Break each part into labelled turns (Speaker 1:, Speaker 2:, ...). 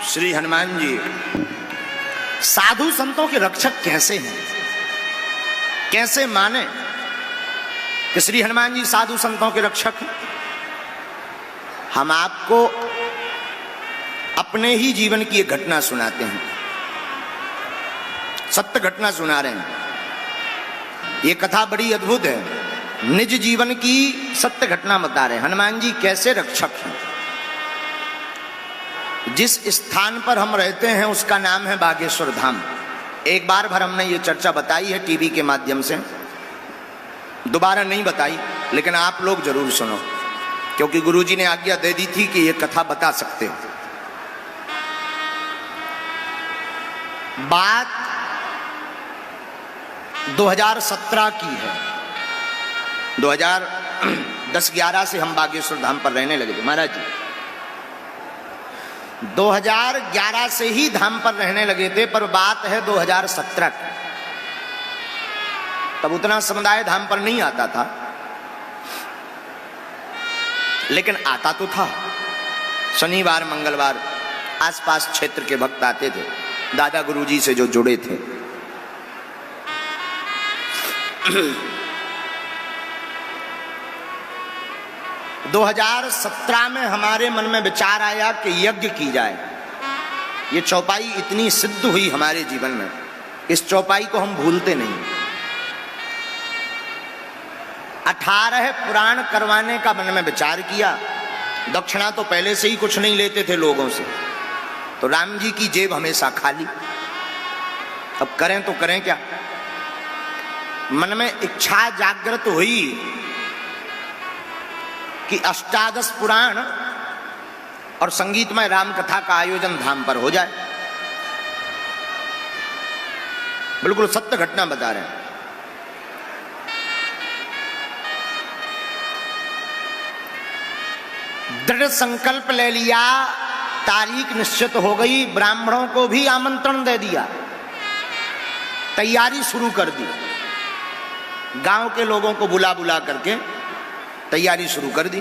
Speaker 1: श्री हनुमान जी साधु संतों के रक्षक कैसे हैं, कैसे माने कि श्री हनुमान जी साधु संतों के रक्षक हैं। हम आपको अपने ही जीवन की एक घटना सुनाते हैं, सत्य घटना सुना रहे हैं। ये कथा बड़ी अद्भुत है, निज जीवन की सत्य घटना बता रहे हैं। हनुमान जी कैसे रक्षक हैं। जिस स्थान पर हम रहते हैं उसका नाम है बागेश्वर धाम। एक बार भर हमने ये चर्चा बताई है टीवी के माध्यम से, दोबारा नहीं बताई, लेकिन आप लोग जरूर सुनो, क्योंकि गुरुजी ने आज्ञा दे दी थी कि ये कथा बता सकते हो। बात 2017 की है। 2010-11 से हम बागेश्वर धाम पर रहने लगे थे महाराज जी। 2011 से ही धाम पर रहने लगे थे, पर बात है 2017 की। तब उतना समुदाय धाम पर नहीं आता था, लेकिन आता तो था। शनिवार मंगलवार आसपास क्षेत्र के भक्त आते थे, दादा गुरुजी से जो जुड़े थे। 2017 में हमारे मन में विचार आया कि यज्ञ की जाए। ये चौपाई इतनी सिद्ध हुई हमारे जीवन में, इस चौपाई को हम भूलते नहीं। 18 पुराण करवाने का मन में विचार किया। दक्षिणा तो पहले से ही कुछ नहीं लेते थे लोगों से, तो राम जी की जेब हमेशा खाली। अब करें तो करें क्या। मन में इच्छा जागृत हुई कि 18 पुराण और संगीतमय राम कथा का आयोजन धाम पर हो जाए। बिल्कुल सत्य घटना बता रहे हैं। दृढ़ संकल्प ले लिया, तारीख निश्चित हो गई, ब्राह्मणों को भी आमंत्रण दे दिया, तैयारी शुरू कर दी। गांव के लोगों को बुला बुला करके तैयारी शुरू कर दी।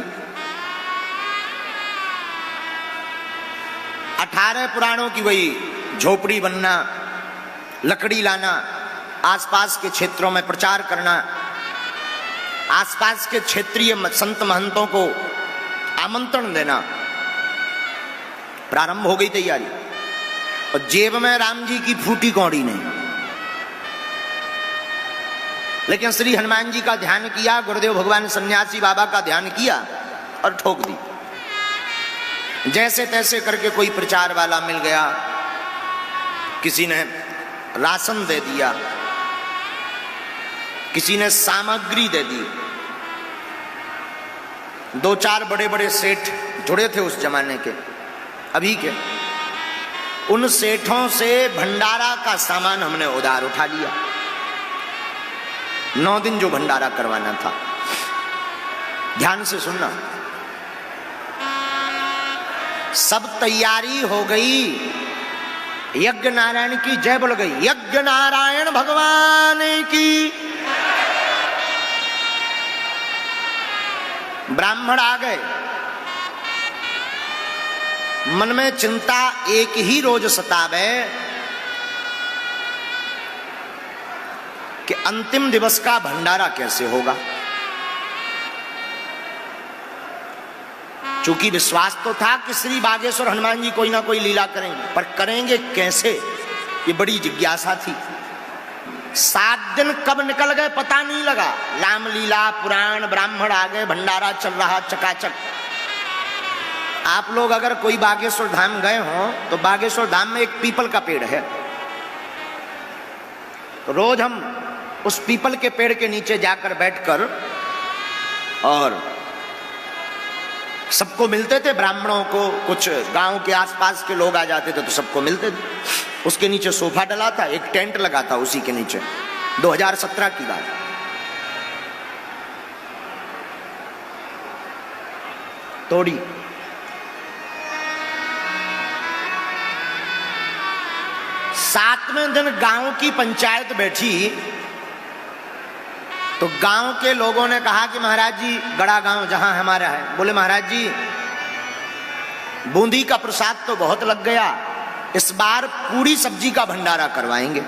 Speaker 1: 18 पुराणों की वही झोपड़ी बनना, लकड़ी लाना, आसपास के क्षेत्रों में प्रचार करना, आसपास के क्षेत्रीय संत महंतों को आमंत्रण देना। प्रारंभ हो गई तैयारी, और जेब में राम जी की फूटी कौड़ी नहीं। लेकिन श्री हनुमान जी का ध्यान किया, गुरुदेव भगवान सन्यासी बाबा का ध्यान किया और ठोक दी। जैसे तैसे करके कोई प्रचार वाला मिल गया, किसी ने राशन दे दिया, किसी ने सामग्री दे दी। 2-4 बड़े बड़े सेठ जुड़े थे उस जमाने के, अभी के। उन सेठों से भंडारा का सामान हमने उधार उठा लिया। 9 दिन जो भंडारा करवाना था। ध्यान से सुनना। सब तैयारी हो गई, यज्ञ नारायण की जय बोल गई। यज्ञ नारायण भगवान की। ब्राह्मण आ गए। मन में चिंता एक ही रोज सतावे कि अंतिम दिवस का भंडारा कैसे होगा। चूंकि विश्वास तो था कि श्री बागेश्वर हनुमान जी कोई ना कोई लीला करेंगे, पर करेंगे कैसे, ये बड़ी जिज्ञासा थी। 7 दिन कब निकल गए पता नहीं लगा। रामलीला, पुराण, ब्राह्मण आ गए, भंडारा चल रहा चकाचक। आप लोग अगर कोई बागेश्वर धाम गए हो तो बागेश्वर धाम में एक पीपल का पेड़ है। तो रोज हम उस पीपल के पेड़ के नीचे जाकर बैठकर और सबको मिलते थे। ब्राह्मणों को, कुछ गांव के आसपास के लोग आ जाते थे तो सबको मिलते थे। उसके नीचे सोफा डला था, एक टेंट लगा था उसी के नीचे। 2017 की बात। तोड़ी। सातवें दिन गांव की पंचायत बैठी तो गांव के लोगों ने कहा कि महाराज जी, गड़ा गांव जहां हमारा है, बोले महाराज जी बूंदी का प्रसाद तो बहुत लग गया, इस बार पूरी सब्जी का भंडारा करवाएंगे।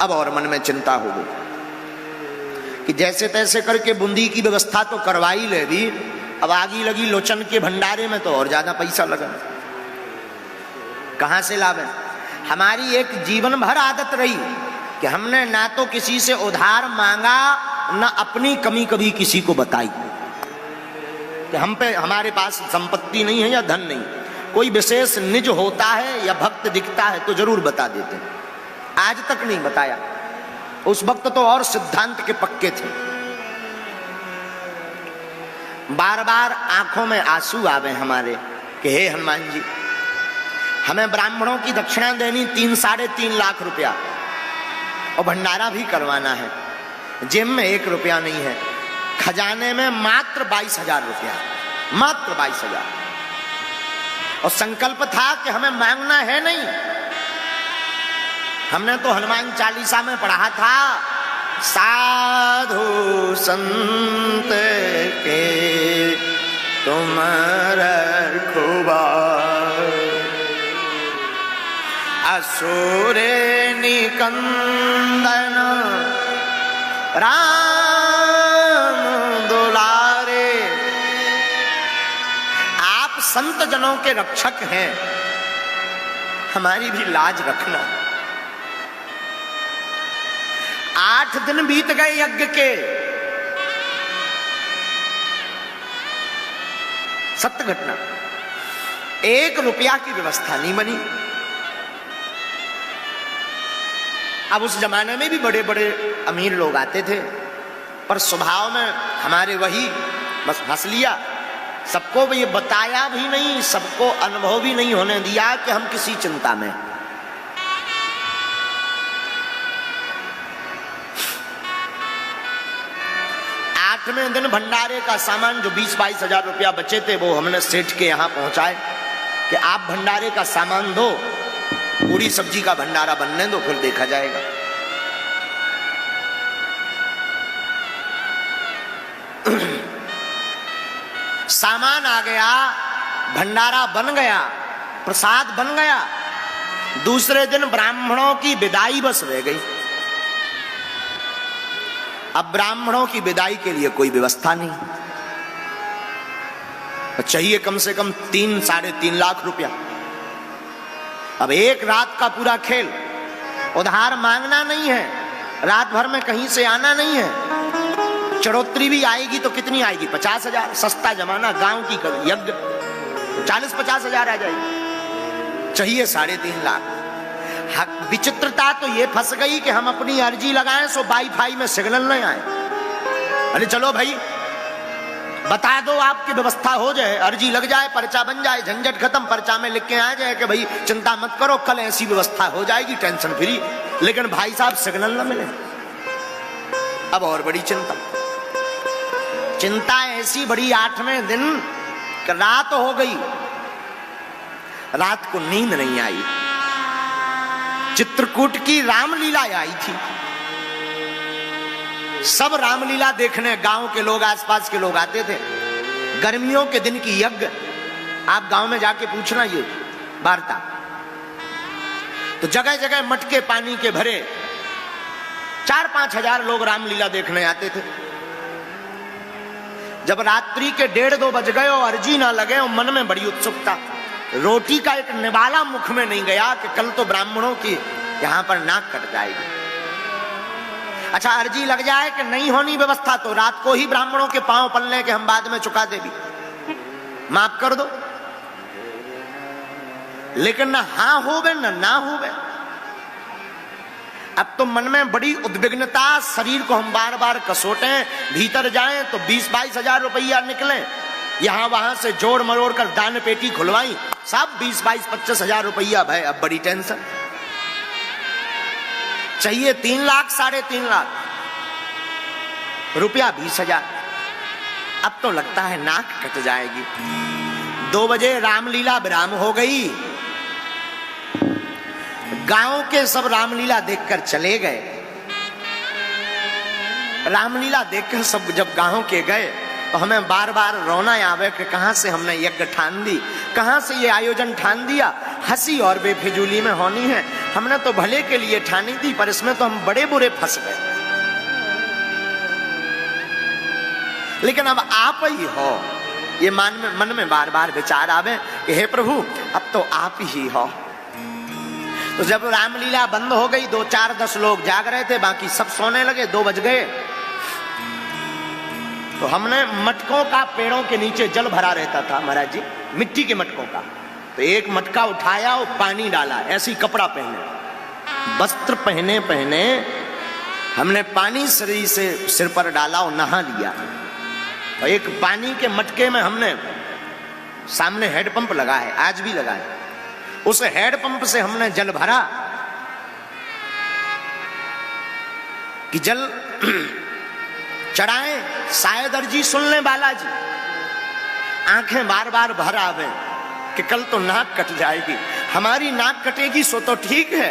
Speaker 1: अब और मन में चिंता हो गई कि जैसे तैसे करके बूंदी की व्यवस्था तो करवा ही ले दी, अब आगी लगी लोचन के भंडारे में तो और ज्यादा पैसा लगा, कहां से लाभ है। हमारी एक जीवन भर आदत रही कि हमने ना तो किसी से उधार मांगा, ना अपनी कमी कभी किसी को बताई कि हम पे हमारे पास संपत्ति नहीं है या धन नहीं। कोई विशेष निज होता है या भक्त दिखता है तो जरूर बता देते हैं, आज तक नहीं बताया। उस वक्त तो और सिद्धांत के पक्के थे। बार बार आंखों में आंसू आवे हमारे कि हे हनुमान जी, हमें ब्राह्मणों की दक्षिणा देनी 3-3.5 लाख रुपया और भंडारा भी करवाना है। जेब में 1 रुपया नहीं है, खजाने में मात्र 22,000 रुपया, मात्र 22,000। और संकल्प था कि हमें मांगना है नहीं। हमने तो हनुमान चालीसा में पढ़ा था, साधु संत के तुम रखवार, असुरे निकंदन राम दुलारे। आप संत जनों के रक्षक हैं, हमारी भी लाज रखना। 8 दिन बीत गए यज्ञ के, सत्य घटना, 1 रुपया की व्यवस्था नहीं बनी। अब उस जमाने में भी बड़े बड़े अमीर लोग आते थे, पर स्वभाव में हमारे वही बस हंस लिया। सबको ये बताया भी नहीं, सबको अनुभव भी नहीं होने दिया कि हम किसी चिंता में। आठवें दिन भंडारे का सामान जो 20-22 हजार रुपया बचे थे वो हमने सेठ के यहां पहुंचाए कि आप भंडारे का सामान दो, पूरी सब्जी का भंडारा बनने दो, फिर देखा जाएगा। सामान आ गया, भंडारा बन गया, प्रसाद बन गया। दूसरे दिन ब्राह्मणों की विदाई बस रह गई। अब ब्राह्मणों की विदाई के लिए कोई व्यवस्था नहीं, चाहिए कम से कम 3-3.5 लाख रुपया। अब एक रात का पूरा खेल, उधार मांगना नहीं है, रात भर में कहीं से आना नहीं है। चढ़ोतरी भी आएगी तो कितनी आएगी? 50,000। सस्ता जमाना, गांव की यज्ञ 40-50 हजार आ जाएगी। चाहिए 3.5 लाख। विचित्रता तो ये फंस गई कि हम अपनी अर्जी लगाएं सो वाईफाई में सिग्नल नहीं आए। अरे चलो भाई बता दो, आपकी व्यवस्था हो जाए, अर्जी लग जाए, पर्चा बन जाए, झंझट खत्म, पर्चा में लिख के आ जाए कि भाई चिंता मत करो, कल ऐसी व्यवस्था हो जाएगी, टेंशन फ्री। लेकिन भाई साहब सिग्नल न मिले। अब और बड़ी चिंता, चिंता ऐसी बड़ी 8वें दिन रात हो गई, रात को नींद नहीं आई। चित्रकूट की रामलीला आई थी, सब रामलीला देखने गांव के लोग, आसपास के लोग आते थे। गर्मियों के दिन की यज्ञ, आप गांव में जाके पूछना ये वार्ता, तो जगह जगह मटके पानी के भरे 4-5 हजार लोग रामलीला देखने आते थे। जब रात्रि के 1:30-2 बज गए और अर्जी ना लगे और मन में बड़ी उत्सुकता, रोटी का एक निवाला मुख में नहीं गया कि कल तो ब्राह्मणों की यहां पर नाक कट जाएगी। अच्छा अर्जी लग जाए कि नहीं होनी व्यवस्था तो रात को ही ब्राह्मणों के पांव पलने के हम बाद में चुका दे भी, माफ कर दो। लेकिन न हाँ होवे न ना होवे। अब तो मन में बड़ी उद्विग्नता, शरीर को हम बार बार कसोटें, भीतर जाएं तो 20-22 हजार रुपया निकले, यहां वहां से जोड़ मरोड़ कर दान पेटी खुलवाई, सब 20-22-25 हजार रुपया भाई। अब बड़ी टेंशन, चाहिए 3 लाख 3.5 लाख रुपया, 20 हजार। अब तो लगता है नाक कट जाएगी। 2 बजे रामलीला विराम हो गई। गांव के सब रामलीला देखकर चले गए। रामलीला देखकर सब जब गांव के गए तो हमें बार बार रोना आवे कि कहाँ से हमने यज्ञ ठान दी, कहाँ से ये आयोजन ठान दिया। हंसी और बेफिजूली में होनी है, हमने तो भले के लिए ठानी थी, पर इसमें तो हम बड़े बुरे फंस गए। लेकिन अब आप ही हो, ये मन में बार बार विचार आवे कि हे प्रभु अब तो आप ही हो। तो जब रामलीला बंद हो गई, 2 4 10 लोग जाग रहे थे, बाकी सब सोने लगे, 2 बज गए। तो हमने मटकों का पेड़ों के नीचे जल भरा रहता था महाराज जी, मिट्टी के मटकों का। तो एक मटका उठाया और पानी डाला, ऐसी कपड़ा पहने, वस्त्र पहने पहने हमने पानी शरीर से सिर पर डाला और नहा लिया। और एक पानी के मटके में हमने सामने हैंडपंप लगा है, आज भी लगा है, उस हैंडपंप से हमने जल भरा कि जल चढ़ाएं, शायद अर्जी सुन ले बालाजी। आंखें बार बार भर आवे कि कल तो नाक कट जाएगी। हमारी नाक कटेगी सो तो ठीक है,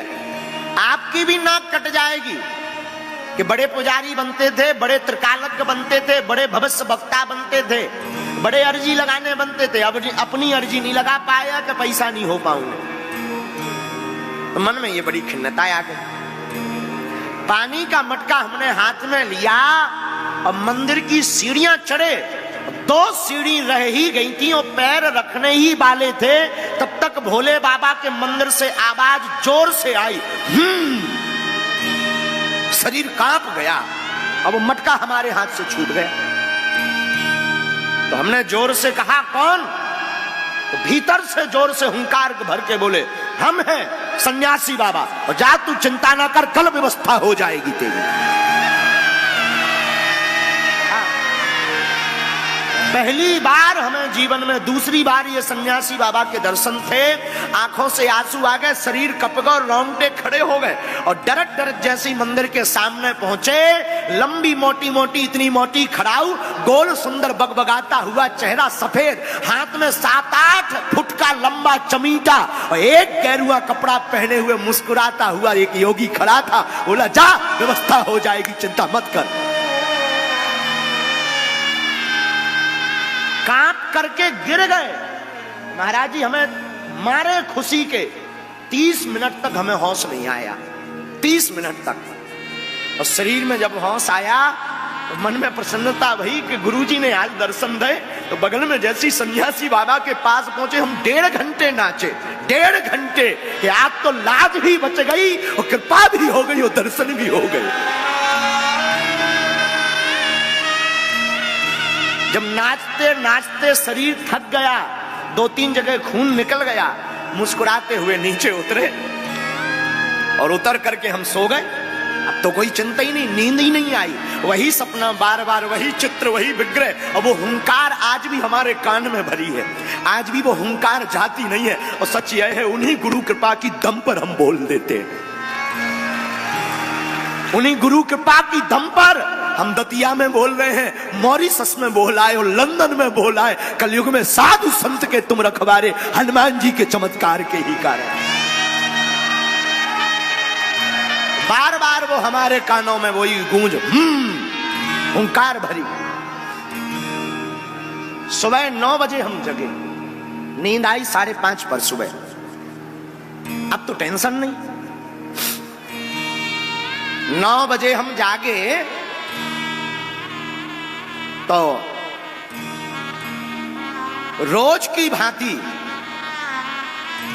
Speaker 1: आपकी भी नाक कट जाएगी। कि बड़े पुजारी बनते थे, बड़े त्रिकालज्ञ बनते थे, बड़े भविष्य वक्ता बनते थे, बड़े अर्जी लगाने बनते थे, अब अपनी अर्जी नहीं लगा पाया कि पैसा नहीं हो पाऊंगा। तो मन में ये बड़ी खिन्नता आ गई। पानी का मटका हमने हाथ में लिया और मंदिर की सीढ़ियां चढ़े, 2 सीढ़ी रह ही गई थी और पैर रखने ही वाले थे, तब तक भोले बाबा के मंदिर से आवाज जोर से आई, शरीर कांप गया। अब वो मटका हमारे हाथ से छूट गया। तो हमने जोर से कहा कौन? तो भीतर से जोर से हुंकार भर के बोले, हम हैं सन्यासी बाबा, और जा तू चिंता ना कर, कल व्यवस्था हो जाएगी तेरी। पहली बार हमें जीवन में, दूसरी बार ये सन्यासी बाबा के दर्शन थे। आंखों से आंसू आ गए, शरीर कप गए, रोंगटे खड़े हो गए। और डरक डरक जैसे मंदिर के सामने पहुंचे, लंबी मोटी मोटी, इतनी मोटी खड़ाऊ, गोल सुंदर बगबगाता हुआ चेहरा, सफेद, हाथ में 7-8 फुट का लंबा चमीटा और एक गेरुआ कपड़ा पहने हुए मुस्कुराता हुआ एक योगी खड़ा था। बोला, जा व्यवस्था हो जाएगी, चिंता मत कर। कांप करके गिर गए महाराज जी। हमें मारे खुशी के 30 मिनट तक हमें होश नहीं आया, 30 मिनट तक। और शरीर में जब होश आया तो मन में प्रसन्नता भई कि गुरुजी ने आज दर्शन दे। तो बगल में जैसी सन्यासी बाबा के पास पहुंचे, हम 1.5 घंटे नाचे, 1.5 घंटे, कि आज तो लाज भी बच गई और कृपा भी हो गई और दर्शन भी हो गए। जब नाचते नाचते शरीर थक गया, 2-3 जगह खून निकल गया, मुस्कुराते हुए नीचे उतरे और उतर करके हम सो गए। अब तो कोई चिंता ही नहीं, नींद ही नहीं आई, वही सपना बार बार, वही चित्र, वही विग्रह। और वो हुंकार आज भी हमारे कान में भरी है, आज भी वो हुंकार जाती नहीं है। और सच यह है, उन्हीं गुरु कृपा की दम पर हम बोल देते हैं, उन्हीं गुरु कृपा की दम पर हम दतिया में बोल रहे हैं, मॉरिशस में बोल आए और लंदन में बोल आए। कलयुग में साधु संत के तुम रखवारे, हनुमान जी के चमत्कार के ही कारण। बार बार वो हमारे कानों में वही गूंज, हुंकार भरी। सुबह 9 बजे हम जगे, नींद आई 5:30 पर सुबह। अब तो टेंशन नहीं। 9 बजे हम जागे तो रोज की भांति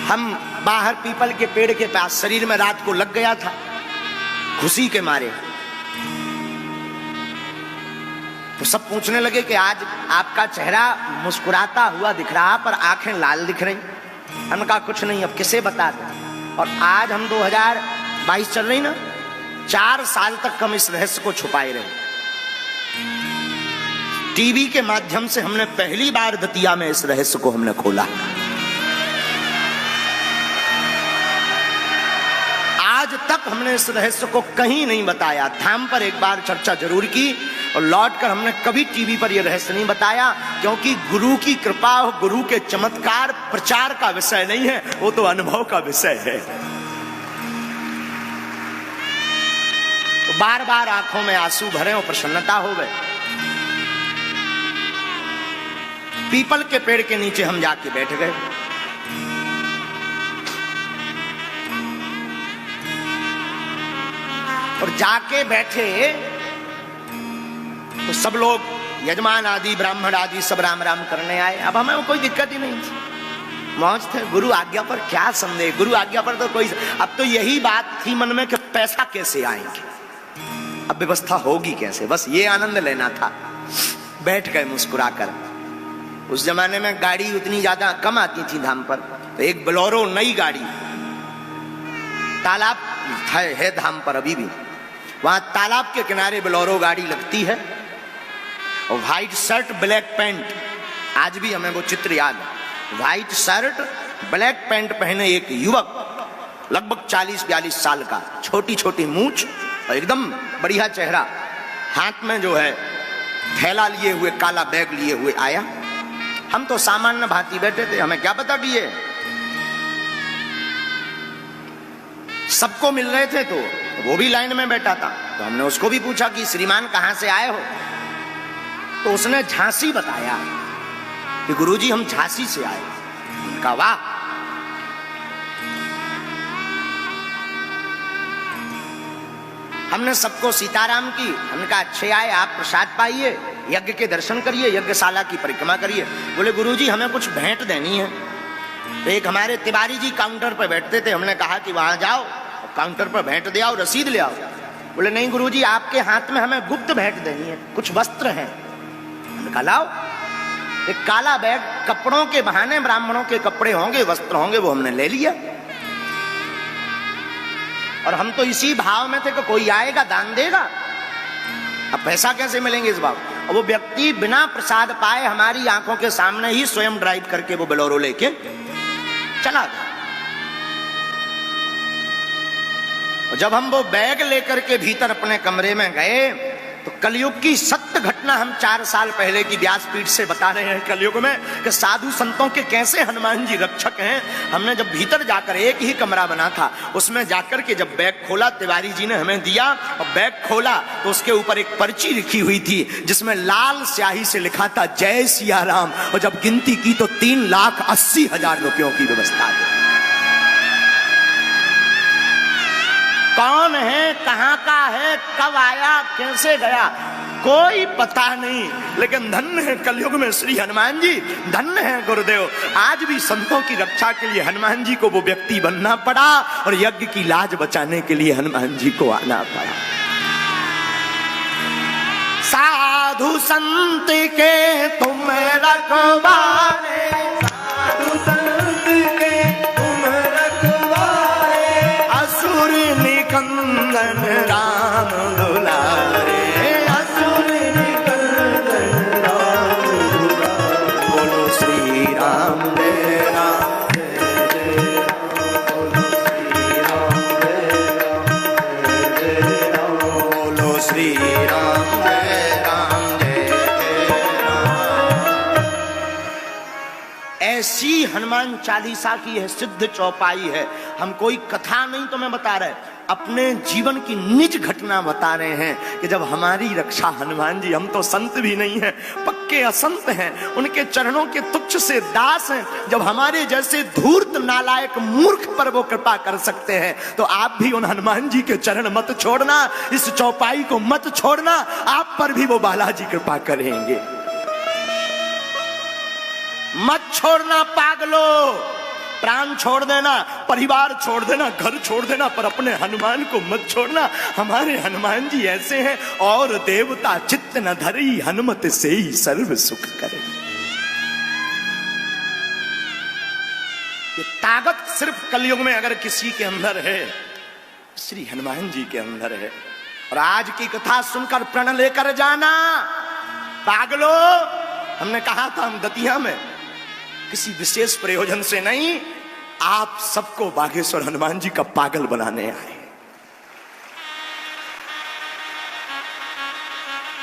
Speaker 1: हम बाहर पीपल के पेड़ के पास, शरीर में रात को लग गया था खुशी के मारे। तो सब पूछने लगे कि आज आपका चेहरा मुस्कुराता हुआ दिख रहा पर आंखें लाल दिख रही। हमने कहा कुछ नहीं, अब किसे बता दें। और आज हम 2022 चल रही ना, 4 साल तक हम इस रहस्य को छुपाए रहे। टीवी के माध्यम से हमने पहली बार दतिया में इस रहस्य को हमने खोला। आज तक हमने इस रहस्य को कहीं नहीं बताया। धाम पर एक बार चर्चा जरूर की और लौटकर हमने कभी टीवी पर यह रहस्य नहीं बताया, क्योंकि गुरु की कृपा और गुरु के चमत्कार प्रचार का विषय नहीं है, वो तो अनुभव का विषय है। तो बार बार आंखों में आंसू भरे और प्रसन्नता हो गए। पीपल के पेड़ के नीचे हम जाके बैठ गए। और जाके बैठे तो सब लोग यजमान आदि ब्राह्मण आदि सब राम राम करने आए। अब हमें कोई दिक्कत ही नहीं थी, मौज थे। गुरु आज्ञा पर क्या संदेह, गुरु आज्ञा पर तो कोई, अब तो यही बात थी मन में कि पैसा कैसे आएंगे, अब व्यवस्था होगी कैसे, बस ये आनंद लेना था। बैठ गए मुस्कुराकर। उस जमाने में गाड़ी उतनी ज्यादा कम आती थी धाम पर, तो एक बोलेरो नई गाड़ी, तालाब है धाम पर अभी भी, वहां तालाब के किनारे बोलेरो गाड़ी लगती है और व्हाइट शर्ट ब्लैक पैंट, आज भी हमें वो चित्र याद है। व्हाइट शर्ट ब्लैक पैंट पहने एक युवक लगभग 40-42 साल का, छोटी छोटी मूंछ और एकदम बढ़िया चेहरा, हाथ में जो है थैला लिए हुए, काला बैग लिए हुए आया। हम तो सामान्य भांति बैठे थे, हमें क्या पता कि ये सबको मिल रहे थे, तो वो भी लाइन में बैठा था। तो हमने उसको भी पूछा कि श्रीमान कहां से आए हो, तो उसने झांसी बताया कि गुरुजी हम झांसी से आए। उनका वाह, हमने सबको सीताराम की, हमने कहा अच्छे आए, आप प्रसाद पाइए, यज्ञ के दर्शन करिए, यज्ञशाला की परिक्रमा करिए। बोले गुरुजी हमें कुछ भेंट देनी है। तो एक हमारे तिवारी जी काउंटर पर बैठते थे, हमने कहा कि वहां जाओ काउंटर पर भेंट दे आओ, रसीद ले आओ। बोले नहीं गुरुजी आपके हाथ में हमें गुप्त भेंट देनी है, कुछ वस्त्र हैं। हमने कहा लाओ। एक काला बैग, कपड़ों के बहाने ब्राह्मणों के कपड़े होंगे, वस्त्र होंगे, वो हमने ले लिया। और हम तो इसी भाव में थे कि कोई आएगा दान देगा, अब पैसा कैसे मिलेंगे इस भाव। और वो व्यक्ति बिना प्रसाद पाए हमारी आंखों के सामने ही स्वयं ड्राइव करके वो बोलेरो लेके चला गया। और जब हम वो बैग लेकर के भीतर अपने कमरे में गए तो कलयुग की सत्य घटना हम 4 साल पहले की व्यासपीठ से बता रहे हैं। कलयुग में कि साधु संतों के कैसे हनुमान जी रक्षक हैं। हमने जब भीतर जाकर, एक ही कमरा बना था, उसमें जाकर के जब बैग खोला, तिवारी जी ने हमें दिया और बैग खोला तो उसके ऊपर एक पर्ची लिखी हुई थी जिसमें लाल स्याही से लिखा था जय सिया राम। और जब गिनती की तो 3,80,000 रुपयों की व्यवस्था थी। कौन है, कहां का है, कब आया, कैसे गया, कोई पता नहीं। लेकिन धन्य है कलयुग में श्री हनुमान जी, धन्य है गुरुदेव। आज भी संतों की रक्षा के लिए हनुमान जी को वो व्यक्ति बनना पड़ा और यज्ञ की लाज बचाने के लिए हनुमान जी को आना पड़ा। साधु संत के तुम रखवाले, साधु संत के तुम रखवाले, असुर निकंदन राम दुलारे, असुर निकंदन राम दुलारे। बोलो श्री राम जय राम जय जय राम, बोलो श्री राम जय राम जय जय राम। ऐसी हनुमान चालीसा की है सिद्ध चौपाई है। हम कोई कथा नहीं तुम्हें बता रहे, अपने जीवन की निज घटना बता रहे हैं कि जब हमारी रक्षा हनुमान जी, हम तो संत भी नहीं हैं, पक्के असंत हैं, उनके चरणों के तुच्छ से दास हैं। जब हमारे जैसे धूर्त नालायक मूर्ख पर वो कृपा कर सकते हैं तो आप भी उन हनुमान जी के चरण मत छोड़ना, इस चौपाई को मत छोड़ना, आप पर भी वो बालाजी कृपा करेंगे। मत छोड़ना पागलो, प्राण छोड़ देना, परिवार छोड़ देना, घर छोड़ देना, पर अपने हनुमान को मत छोड़ना। हमारे हनुमान जी ऐसे हैं, और देवता चित्त न धरी, हनुमत से ही सर्व सुख करे। ये ताकत सिर्फ कलयुग में अगर किसी के अंदर है, श्री हनुमान जी के अंदर है। और आज की कथा सुनकर प्रण लेकर जाना पागलो। हमने कहा था हम दतिया में किसी विशेष प्रयोजन से नहीं, आप सबको बागेश्वर हनुमान जी का पागल बनाने आए।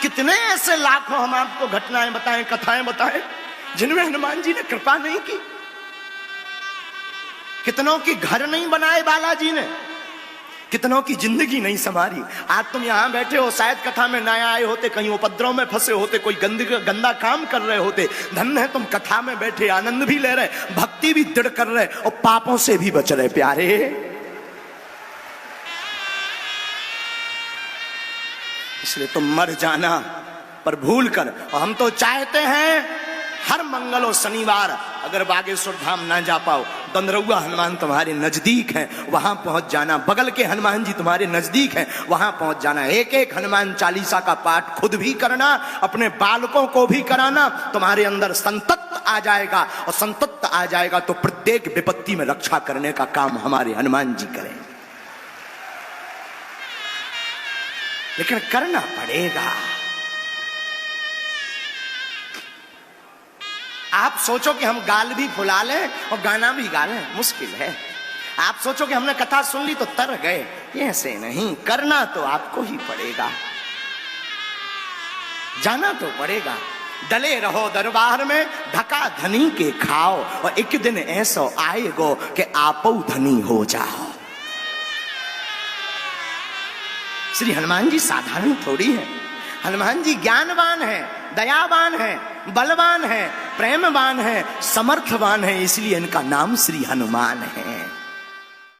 Speaker 1: कितने ऐसे लाखों हम आपको घटनाएं बताएं, कथाएं बताएं जिनमें हनुमान जी ने कृपा नहीं की। कितनों की घर नहीं बनाए बालाजी ने, कितनों की जिंदगी नहीं संवारी। आज तुम यहां बैठे हो, शायद कथा में ना आए होते, कहीं उपद्रव में फंसे होते, कोई गंदा काम कर रहे होते। धन्य है तुम कथा में बैठे, आनंद भी ले रहे, भक्ति भी दृढ़ कर रहे और पापों से भी बच रहे। प्यारे, इसलिए तुम मर जाना पर भूल कर। और हम तो चाहते हैं हर मंगल और शनिवार अगर बागेश्वर धाम ना जा पाओ, दंदरौआ हनुमान तुम्हारे नजदीक हैं, वहां पहुंच जाना। बगल के हनुमान जी तुम्हारे नजदीक हैं, वहां पहुंच जाना। एक एक हनुमान चालीसा का पाठ खुद भी करना, अपने बालकों को भी कराना। तुम्हारे अंदर संतत्व आ जाएगा, और संतत्व आ जाएगा तो प्रत्येक विपत्ति में रक्षा करने का काम हमारे हनुमान जी करें। लेकिन करना पड़ेगा। आप सोचो कि हम गाल भी फुला लें और गाना भी गा लें, मुश्किल है। आप सोचो कि हमने कथा सुन ली तो तर गए, ये ऐसे नहीं। करना तो आपको ही पड़ेगा, जाना तो पड़ेगा। डले रहो दरबार में, धका धनी के खाओ, और एक दिन ऐसा आएगो कि आपो धनी हो जाओ। श्री हनुमान जी साधारण थोड़ी है। हनुमान जी ज्ञानवान है, दयावान है, बलवान है, प्रेमवान है, समर्थवान है, इसलिए इनका नाम श्री हनुमान है।